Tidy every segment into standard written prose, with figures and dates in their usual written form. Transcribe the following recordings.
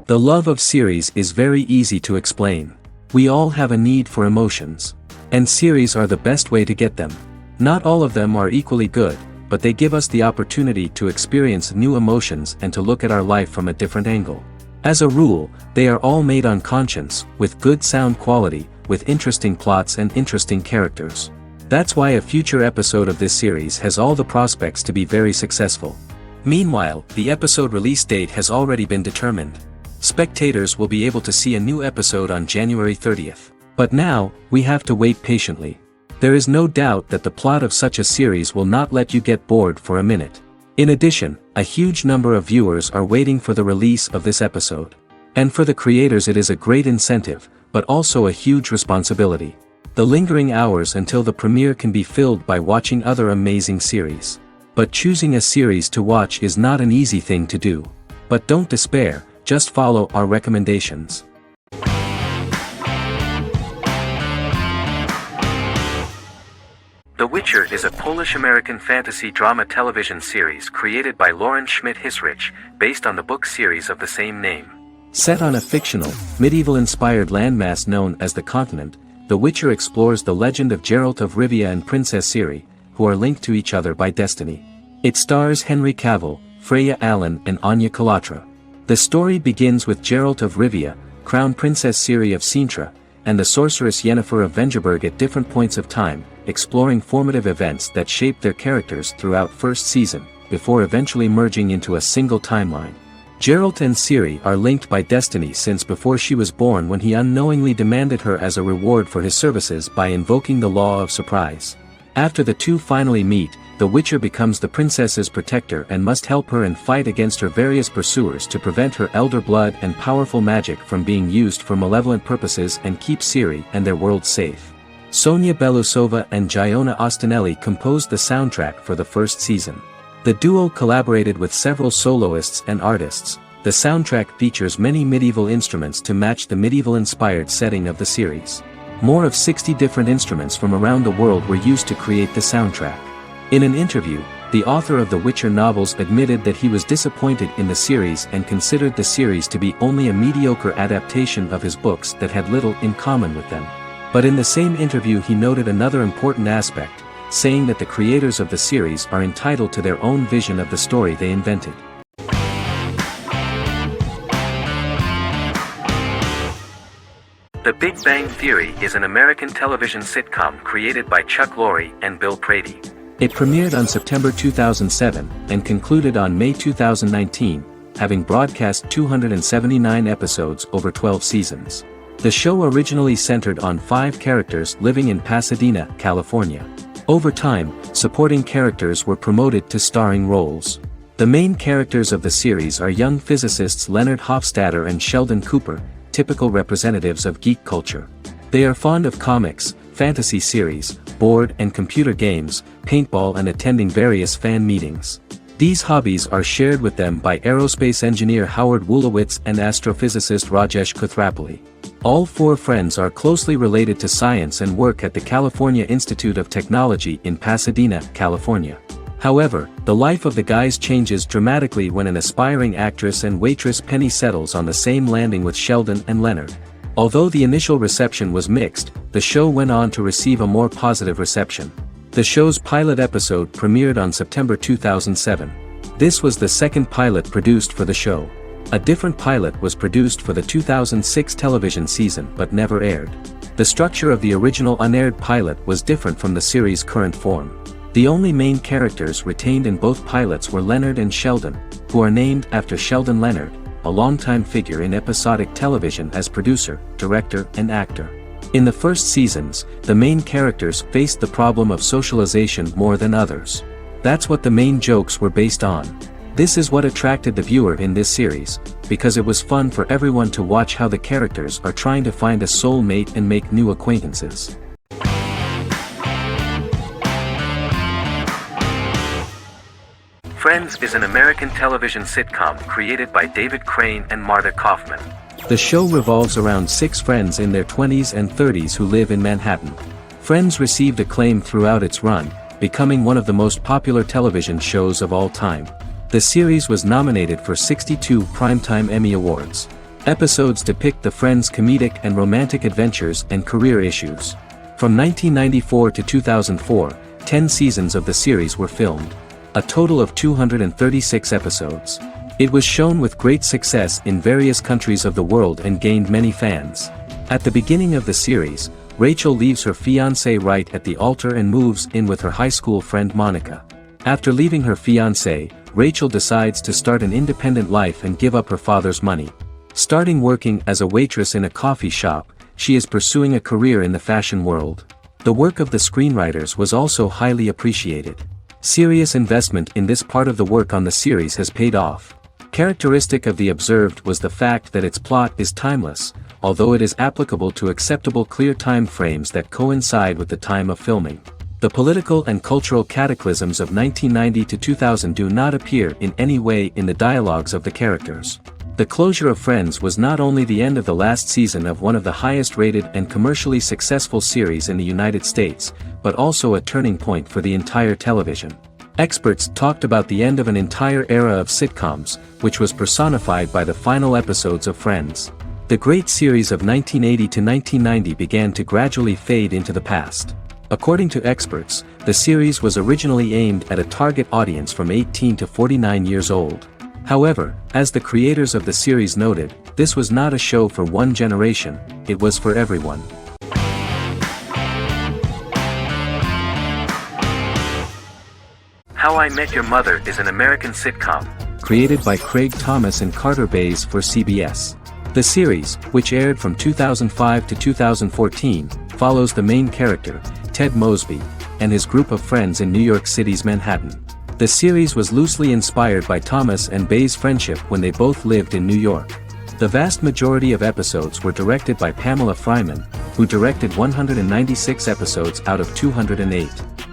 The love of series is very easy to explain. We all have a need for emotions. And series are the best way to get them. Not all of them are equally good, but they give us the opportunity to experience new emotions and to look at our life from a different angle. As a rule, they are all made on conscience, with good sound quality, with interesting plots and interesting characters. That's why a future episode of this series has all the prospects to be very successful. Meanwhile, the episode release date has already been determined. Spectators will be able to see a new episode on January 30th. But now, we have to wait patiently. There is no doubt that the plot of such a series will not let you get bored for a minute. In addition, a huge number of viewers are waiting for the release of this episode. And for the creators it is a great incentive, but also a huge responsibility. The lingering hours until the premiere can be filled by watching other amazing series. But choosing a series to watch is not an easy thing to do. But don't despair, just follow our recommendations. The Witcher is a Polish-American fantasy drama television series created by Lauren Schmidt-Hissrich, based on the book series of the same name. Set on a fictional, medieval-inspired landmass known as the Continent, The Witcher explores the legend of Geralt of Rivia and Princess Ciri, who are linked to each other by destiny. It stars Henry Cavill, Freya Allan and Anya Chalotra. The story begins with Geralt of Rivia, Crown Princess Ciri of Sintra, and the sorceress Yennefer of Vengerberg at different points of time, exploring formative events that shaped their characters throughout first season, before eventually merging into a single timeline. Geralt and Ciri are linked by destiny since before she was born, when he unknowingly demanded her as a reward for his services by invoking the law of surprise. After the two finally meet, the Witcher becomes the princess's protector and must help her and fight against her various pursuers to prevent her elder blood and powerful magic from being used for malevolent purposes and keep Ciri and their world safe. Sonia Belousova and Giona Ostinelli composed the soundtrack for the first season. The duo collaborated with several soloists and artists. The soundtrack features many medieval instruments to match the medieval-inspired setting of the series. More of 60 different instruments from around the world were used to create the soundtrack. In an interview, the author of the Witcher novels admitted that he was disappointed in the series and considered the series to be only a mediocre adaptation of his books that had little in common with them. But in the same interview he noted another important aspect, saying that the creators of the series are entitled to their own vision of the story they invented. The Big Bang Theory is an American television sitcom created by Chuck Lorre and Bill Prady. It premiered on September 2007 and concluded on May 2019, having broadcast 279 episodes over 12 seasons. The show originally centered on 5 characters living in Pasadena, California. Over time, supporting characters were promoted to starring roles. The main characters of the series are young physicists Leonard Hofstadter and Sheldon Cooper, typical representatives of geek culture. They are fond of comics, fantasy series, board and computer games, paintball and attending various fan meetings. These hobbies are shared with them by aerospace engineer Howard Wolowitz and astrophysicist Rajesh Kuthrapalli. All 4 friends are closely related to science and work at the California Institute of Technology in Pasadena, California. However, the life of the guys changes dramatically when an aspiring actress and waitress Penny settles on the same landing with Sheldon and Leonard. Although the initial reception was mixed, the show went on to receive a more positive reception. The show's pilot episode premiered on September 2007. This was the second pilot produced for the show. A different pilot was produced for the 2006 television season but never aired. The structure of the original unaired pilot was different from the series' current form. The only main characters retained in both pilots were Leonard and Sheldon, who are named after Sheldon Leonard, a longtime figure in episodic television as producer, director, and actor. In the first seasons, the main characters faced the problem of socialization more than others. That's what the main jokes were based on. This is what attracted the viewer in this series, because it was fun for everyone to watch how the characters are trying to find a soulmate and make new acquaintances. Friends is an American television sitcom created by David Crane and Marta Kaufman. The show revolves around 6 friends in their 20s and 30s who live in Manhattan. Friends received acclaim throughout its run, becoming one of the most popular television shows of all time. The series was nominated for 62 Primetime Emmy Awards. Episodes depict the Friends' comedic and romantic adventures and career issues. From 1994 to 2004, 10 seasons of the series were filmed. A total of 236 episodes. It was shown with great success in various countries of the world and gained many fans. At the beginning of the series, Rachel leaves her fiancé right at the altar and moves in with her high school friend Monica. After leaving her fiancé, Rachel decides to start an independent life and give up her father's money. Starting working as a waitress in a coffee shop, she is pursuing a career in the fashion world. The work of the screenwriters was also highly appreciated. Serious investment in this part of the work on the series has paid off. Characteristic of The Observed was the fact that its plot is timeless, although it is applicable to acceptable clear time frames that coincide with the time of filming. The political and cultural cataclysms of 1990 to 2000 do not appear in any way in the dialogues of the characters. The closure of Friends was not only the end of the last season of one of the highest-rated and commercially successful series in the United States, but also a turning point for the entire television. Experts talked about the end of an entire era of sitcoms, which was personified by the final episodes of Friends. The great series of 1980 to 1990 began to gradually fade into the past. According to experts, the series was originally aimed at a target audience from 18 to 49 years old. However, as the creators of the series noted, this was not a show for one generation, it was for everyone. How I Met Your Mother is an American sitcom, created by Craig Thomas and Carter Bays for CBS. The series, which aired from 2005 to 2014, follows the main character, Ted Mosby, and his group of friends in New York City's Manhattan. The series was loosely inspired by Thomas and Bays' friendship when they both lived in New York. The vast majority of episodes were directed by Pamela Fryman, who directed 196 episodes out of 208.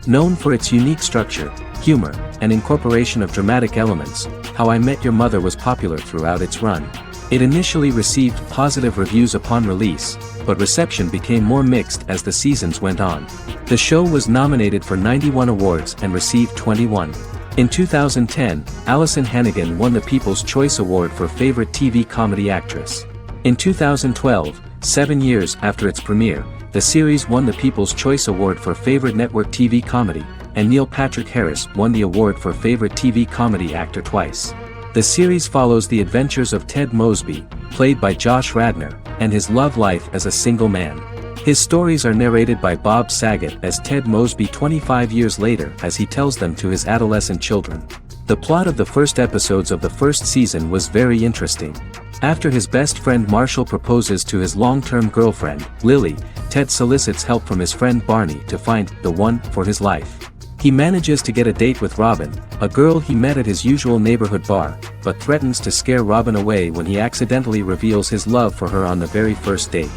Known for its unique structure, humor, and incorporation of dramatic elements, How I Met Your Mother was popular throughout its run. It initially received positive reviews upon release, but reception became more mixed as the seasons went on. The show was nominated for 91 awards and received 21. In 2010, Allison Hannigan won the People's Choice Award for Favorite TV Comedy Actress. In 2012, 7 years after its premiere, the series won the People's Choice Award for Favorite Network TV Comedy, and Neil Patrick Harris won the award for Favorite TV Comedy Actor twice. The series follows the adventures of Ted Mosby, played by Josh Radnor, and his love life as a single man. His stories are narrated by Bob Saget as Ted Mosby 25 years later as he tells them to his adolescent children. The plot of the first episodes of the first season was very interesting. After his best friend Marshall proposes to his long-term girlfriend, Lily, Ted solicits help from his friend Barney to find the one for his life. He manages to get a date with Robin, a girl he met at his usual neighborhood bar, but threatens to scare Robin away when he accidentally reveals his love for her on the very first date.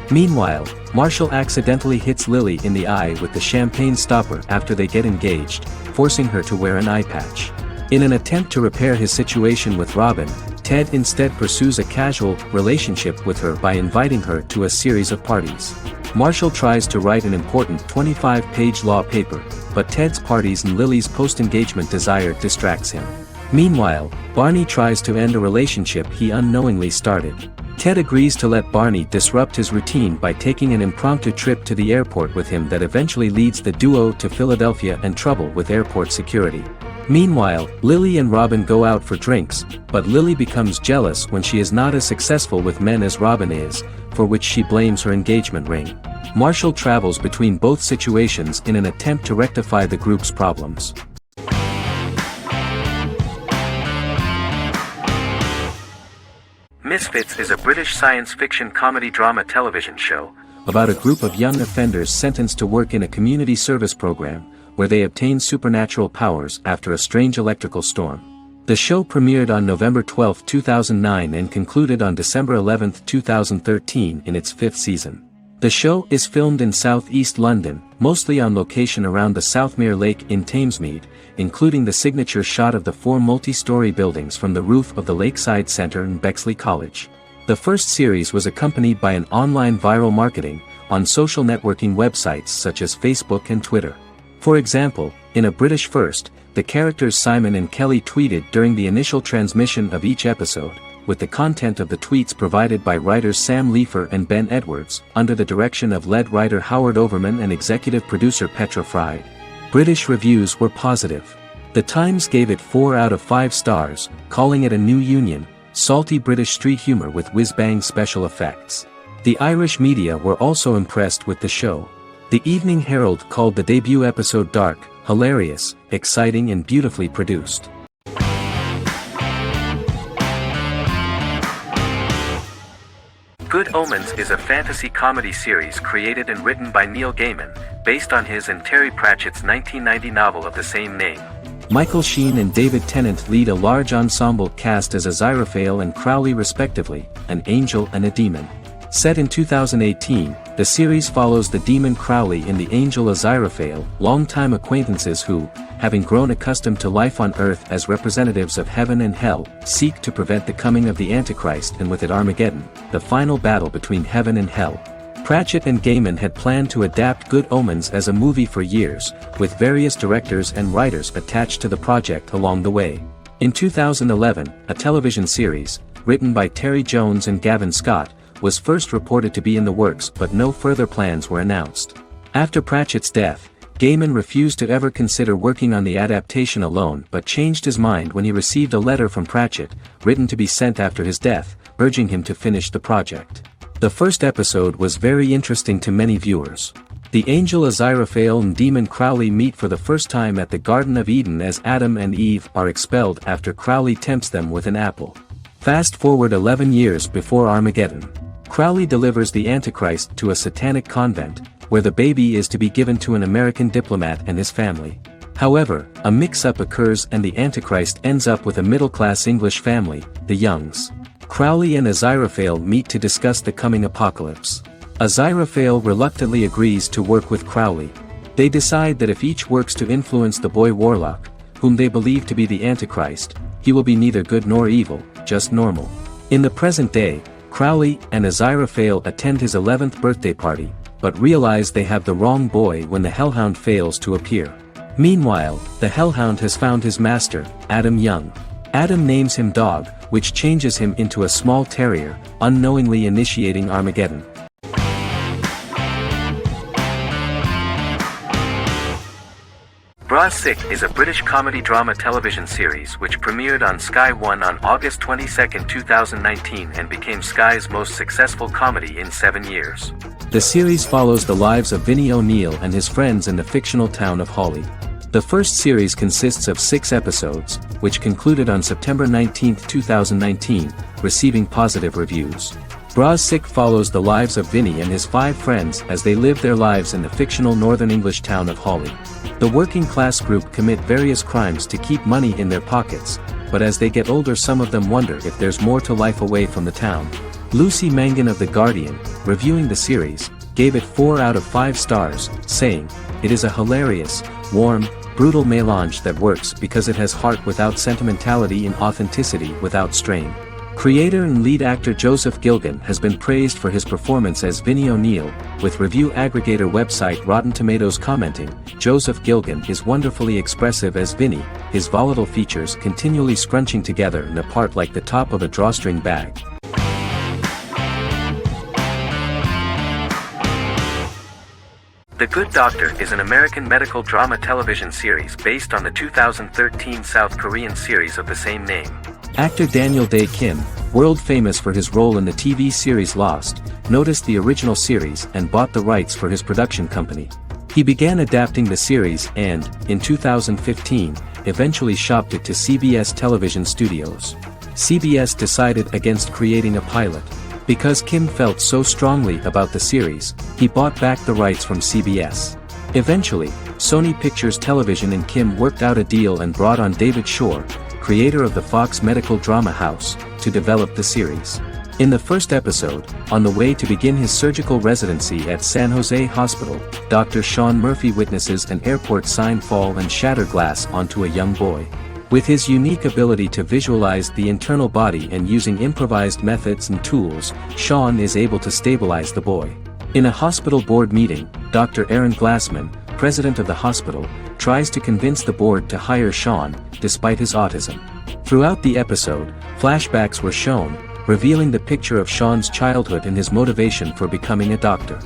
Meanwhile, Marshall accidentally hits Lily in the eye with the champagne stopper after they get engaged, forcing her to wear an eye patch. In an attempt to repair his situation with Robin, Ted instead pursues a casual relationship with her by inviting her to a series of parties. Marshall tries to write an important 25-page law paper, but Ted's parties and Lily's post-engagement desire distracts him. Meanwhile, Barney tries to end a relationship he unknowingly started. Ted agrees to let Barney disrupt his routine by taking an impromptu trip to the airport with him that eventually leads the duo to Philadelphia and trouble with airport security. Meanwhile, Lily and Robin go out for drinks, but Lily becomes jealous when she is not as successful with men as Robin is, for which she blames her engagement ring. Marshall travels between both situations in an attempt to rectify the group's problems. Misfits is a British science fiction comedy drama television show about a group of young offenders sentenced to work in a community service program where they obtain supernatural powers after a strange electrical storm. The show premiered on November 12, 2009 and concluded on December 11, 2013 in its 5th season. The show is filmed in southeast London, mostly on location around the Southmere Lake in Thamesmead, including the signature shot of the 4 multi-story buildings from the roof of the Lakeside Centre in Bexley College. The first series was accompanied by an online viral marketing on social networking websites such as Facebook and Twitter. For example, in a British first, the characters Simon and Kelly tweeted during the initial transmission of each episode, with the content of the tweets provided by writers Sam Leifer and Ben Edwards, under the direction of lead writer Howard Overman and executive producer Petra Fried. British reviews were positive. The Times gave it 4 out of 5 stars, calling it a new union, salty British street humor with whiz-bang special effects. The Irish media were also impressed with the show. The Evening Herald called the debut episode dark, hilarious, exciting and beautifully produced. Good Omens is a fantasy comedy series created and written by Neil Gaiman, based on his and Terry Pratchett's 1990 novel of the same name. Michael Sheen and David Tennant lead a large ensemble cast as Aziraphale and Crowley respectively, an angel and a demon. Set in 2018, the series follows the demon Crowley and the angel Aziraphale, longtime acquaintances who, having grown accustomed to life on Earth as representatives of heaven and hell, seek to prevent the coming of the Antichrist and with it Armageddon, the final battle between heaven and hell. Pratchett and Gaiman had planned to adapt Good Omens as a movie for years, with various directors and writers attached to the project along the way. In 2011, a television series, written by Terry Jones and Gavin Scott, was first reported to be in the works but no further plans were announced. After Pratchett's death, Gaiman refused to ever consider working on the adaptation alone but changed his mind when he received a letter from Pratchett, written to be sent after his death, urging him to finish the project. The first episode was very interesting to many viewers. The angel Aziraphale and demon Crowley meet for the first time at the Garden of Eden as Adam and Eve are expelled after Crowley tempts them with an apple. Fast forward 11 years before Armageddon. Crowley delivers the Antichrist to a satanic convent, where the baby is to be given to an American diplomat and his family. However, a mix-up occurs and the Antichrist ends up with a middle-class English family, the Youngs. Crowley and Aziraphale meet to discuss the coming apocalypse. Aziraphale reluctantly agrees to work with Crowley. They decide that if each works to influence the boy Warlock, whom they believe to be the Antichrist, he will be neither good nor evil, just normal. In the present day, Crowley and Aziraphale attend his 11th birthday party, but realize they have the wrong boy when the Hellhound fails to appear. Meanwhile, the Hellhound has found his master, Adam Young. Adam names him Dog, which changes him into a small terrier, unknowingly initiating Armageddon. Bras Sick is a British comedy-drama television series which premiered on Sky One on August 22, 2019 and became Sky's most successful comedy in 7 years. The series follows the lives of Vinnie O'Neill and his friends in the fictional town of Hawley. The first series consists of 6 episodes, which concluded on September 19, 2019, receiving positive reviews. Bras Sick follows the lives of Vinnie and his 5 friends as they live their lives in the fictional Northern English town of Hawley. The working class group commit various crimes to keep money in their pockets, but as they get older some of them wonder if there's more to life away from the town. Lucy Mangan of The Guardian, reviewing the series, gave it 4 out of 5 stars, saying, "It is a hilarious, warm, brutal melange that works because it has heart without sentimentality and authenticity without strain." Creator and lead actor Joseph Gilgun has been praised for his performance as Vinnie O'Neill, with review aggregator website Rotten Tomatoes commenting, "Joseph Gilgun is wonderfully expressive as Vinnie, his volatile features continually scrunching together and apart like the top of a drawstring bag." The Good Doctor is an American medical drama television series based on the 2013 South Korean series of the same name. Actor Daniel Dae Kim, world famous for his role in the TV series Lost, noticed the original series and bought the rights for his production company. He began adapting the series and, in 2015, eventually shopped it to CBS Television Studios. CBS decided against creating a pilot. Because Kim felt so strongly about the series, he bought back the rights from CBS. Eventually, Sony Pictures Television and Kim worked out a deal and brought on David Shore, creator of the Fox medical drama house, to develop the series. In the first episode, on the way to begin his surgical residency at San Jose Hospital, Dr. Sean Murphy witnesses an airport sign fall and shatter glass onto a young boy. With his unique ability to visualize the internal body and using improvised methods and tools, Sean is able to stabilize the boy. In a hospital board meeting, Dr. Aaron Glassman, president of the hospital, tries to convince the board to hire Sean, despite his autism. Throughout the episode, flashbacks were shown, revealing the picture of Sean's childhood and his motivation for becoming a doctor.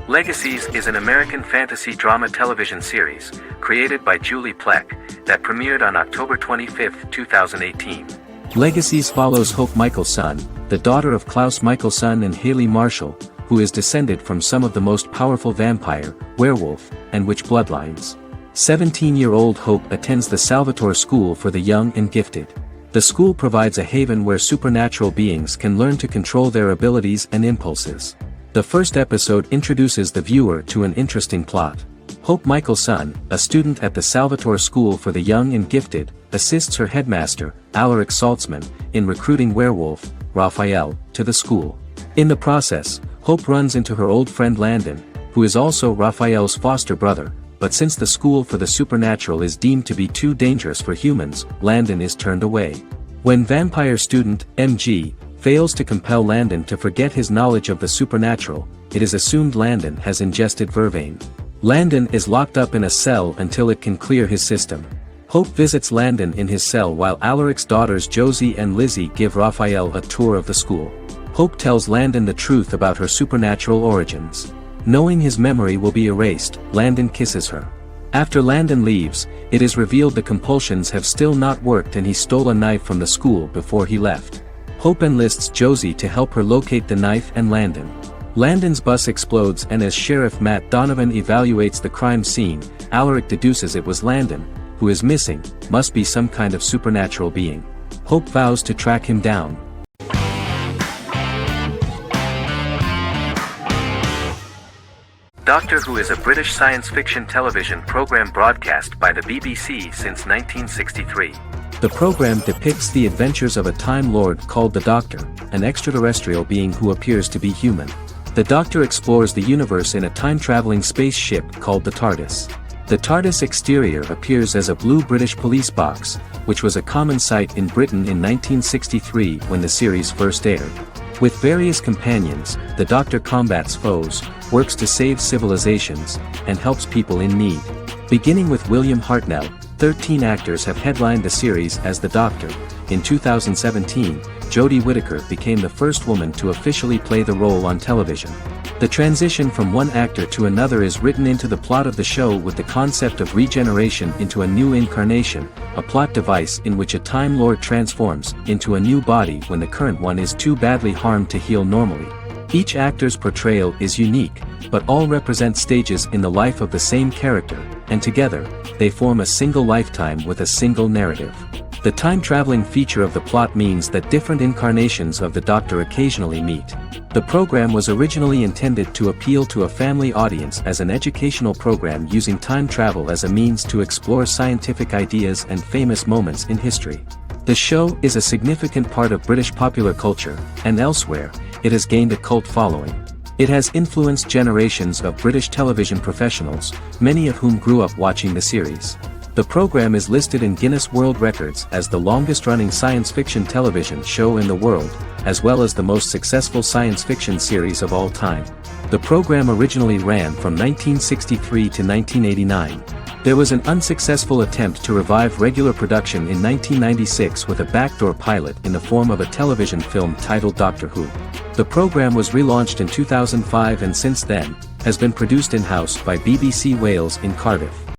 Legacies is an American fantasy drama television series, created by Julie Plec, that premiered on October 25, 2018. Legacies follows Hope Michelson, the daughter of Klaus Michelson and Haley Marshall, who is descended from some of the most powerful vampire, werewolf, and witch bloodlines. 17-year-old Hope attends the Salvatore School for the Young and Gifted. The school provides a haven where supernatural beings can learn to control their abilities and impulses. The first episode introduces the viewer to an interesting plot. Hope Michelson, a student at the Salvatore School for the Young and Gifted, assists her headmaster, Alaric Saltzman, in recruiting werewolf, Raphael, to the school. In the process, Hope runs into her old friend Landon, who is also Raphael's foster brother, but since the school for the supernatural is deemed to be too dangerous for humans, Landon is turned away. When vampire student, MG, fails to compel Landon to forget his knowledge of the supernatural, it is assumed Landon has ingested vervain. Landon is locked up in a cell until it can clear his system. Hope visits Landon in his cell while Alaric's daughters Josie and Lizzie give Raphael a tour of the school. Hope tells Landon the truth about her supernatural origins. Knowing his memory will be erased, Landon kisses her. After Landon leaves, it is revealed the compulsions have still not worked and he stole a knife from the school before he left. Hope enlists Josie to help her locate the knife and Landon. Landon's bus explodes and as Sheriff Matt Donovan evaluates the crime scene, Alaric deduces it was Landon, who is missing, must be some kind of supernatural being. Hope vows to track him down. Doctor Who is a British science fiction television program broadcast by the BBC since 1963. The program depicts the adventures of a Time Lord called the Doctor, an extraterrestrial being who appears to be human. The Doctor explores the universe in a time-traveling spaceship called the TARDIS. The TARDIS exterior appears as a blue British police box, which was a common sight in Britain in 1963 when the series first aired. With various companions, the Doctor combats foes, works to save civilizations, and helps people in need. Beginning with William Hartnell, 13 actors have headlined the series as the Doctor. In 2017, Jodie Whittaker became the first woman to officially play the role on television. The transition from one actor to another is written into the plot of the show with the concept of regeneration into a new incarnation, a plot device in which a Time Lord transforms into a new body when the current one is too badly harmed to heal normally. Each actor's portrayal is unique, but all represent stages in the life of the same character, and together, they form a single lifetime with a single narrative. The time-traveling feature of the plot means that different incarnations of the Doctor occasionally meet. The program was originally intended to appeal to a family audience as an educational program using time travel as a means to explore scientific ideas and famous moments in history. The show is a significant part of British popular culture, and elsewhere, it has gained a cult following. It has influenced generations of British television professionals, many of whom grew up watching the series. The program is listed in Guinness World Records as the longest-running science fiction television show in the world, as well as the most successful science fiction series of all time. The program originally ran from 1963 to 1989. There was an unsuccessful attempt to revive regular production in 1996 with a backdoor pilot in the form of a television film titled Doctor Who. The program was relaunched in 2005 and since then, has been produced in-house by BBC Wales in Cardiff.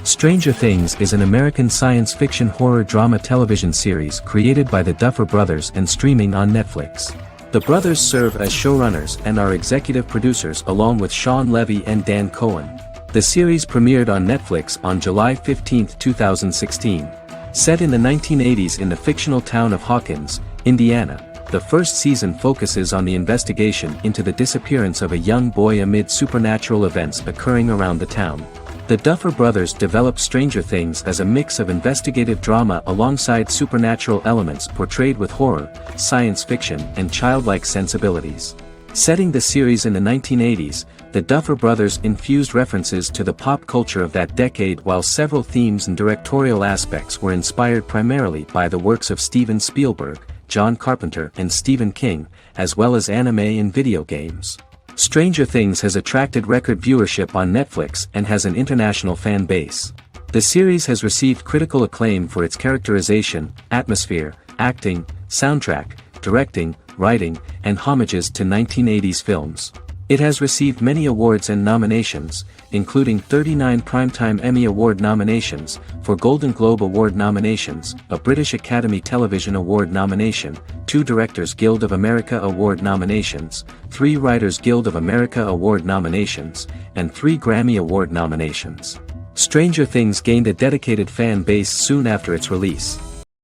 Stranger Things is an American science fiction horror drama television series created by the Duffer Brothers and streaming on Netflix. The brothers serve as showrunners and are executive producers along with Sean Levy and Dan Cohen. The series premiered on Netflix on July 15, 2016. Set in the 1980s in the fictional town of Hawkins, Indiana, the first season focuses on the investigation into the disappearance of a young boy amid supernatural events occurring around the town. The Duffer Brothers developed Stranger Things as a mix of investigative drama alongside supernatural elements portrayed with horror, science fiction, and childlike sensibilities. Setting the series in the 1980s, the Duffer Brothers infused references to the pop culture of that decade while several themes and directorial aspects were inspired primarily by the works of Steven Spielberg, John Carpenter and Stephen King, as well as anime and video games. Stranger Things has attracted record viewership on Netflix and has an international fan base. The series has received critical acclaim for its characterization, atmosphere, acting, soundtrack, directing, writing, and homages to 1980s films. It has received many awards and nominations, including 39 Primetime Emmy Award nominations, 4 Golden Globe Award nominations, a British Academy Television Award nomination, 2 Directors Guild of America Award nominations, 3 Writers Guild of America Award nominations, and 3 Grammy Award nominations. Stranger Things gained a dedicated fan base soon after its release.